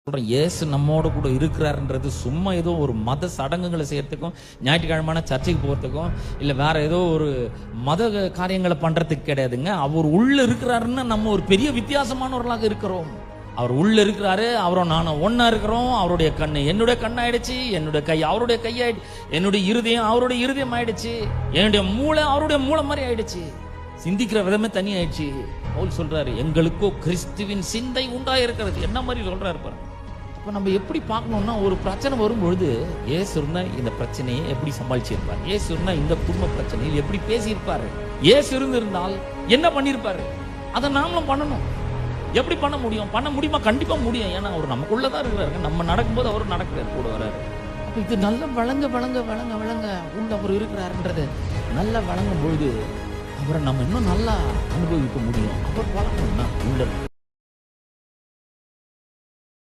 சொல்றேன், இயேசு நம்மோட கூட இருக்கிறாருன்றது சும்மா ஏதோ ஒரு மத சடங்குகளை செய்யறதுக்கும் ஞாயிற்றுக்கிழமையான சர்ச்சைக்கு போகிறதுக்கும் இல்லை வேற ஏதோ ஒரு மத காரியங்களை பண்றதுக்கு கிடையாதுங்க. அவர் உள்ள இருக்கிறாருன்னு நம்ம ஒரு பெரிய வித்தியாசமானவர்களாக இருக்கிறோம். அவர் உள்ள இருக்கிறாரு, அவரும் நானும் ஒன்னா இருக்கிறோம். அவருடைய கண்ணு என்னுடைய கண்ணாயிடுச்சு, என்னுடைய கை அவருடைய கையாயிடுச்சு, என்னுடைய இருதயம் அவருடைய இருதயம் ஆயிடுச்சு, என்னுடைய மூளை அவருடைய மூளை மாதிரி ஆயிடுச்சு, சிந்திக்கிற விதமே தனி ஆயிடுச்சு. பவுல் சொல்றாரு, எங்களுக்கோ கிறிஸ்துவின் சிந்தை உண்டாயிருக்கிறது. என்ன மாதிரி சொல்றாரு பாருங்க. அப்ப நம்ம எப்படி பார்க்கணும்னா, ஒரு பிரச்சனை வரும்பொழுது இயேசு இருந்தா இந்த பிரச்சனையை எப்படி சமாளிச்சிருப்பார், இயேசு இருந்தா இந்த குடும்ப பிரச்சனையில் எப்படி பேசியிருப்பாரு, இயேசு இருந்திருந்தால் என்ன பண்ணிருப்பாரு, அதை நாமளும் பண்ணணும். எப்படி பண்ண முடியும்? பண்ண முடியுமா? கண்டிப்பா முடியும். ஏன்னா அவர் நமக்குள்ளதான் இருக்கிறாரு. நம்ம நடக்கும்போது அவர் நடக்கிறாரு, கூட வர்றாரு. அப்ப இது நல்ல வழங்க வழங்க வழங்க வழங்க உள்ள அவர் இருக்கிறாருன்றது நல்லா வழங்கும் பொழுது அவரை நம்ம இன்னும் நல்லா அனுபவிக்க முடியும். அவர் வழங்கணும்னா உள்ள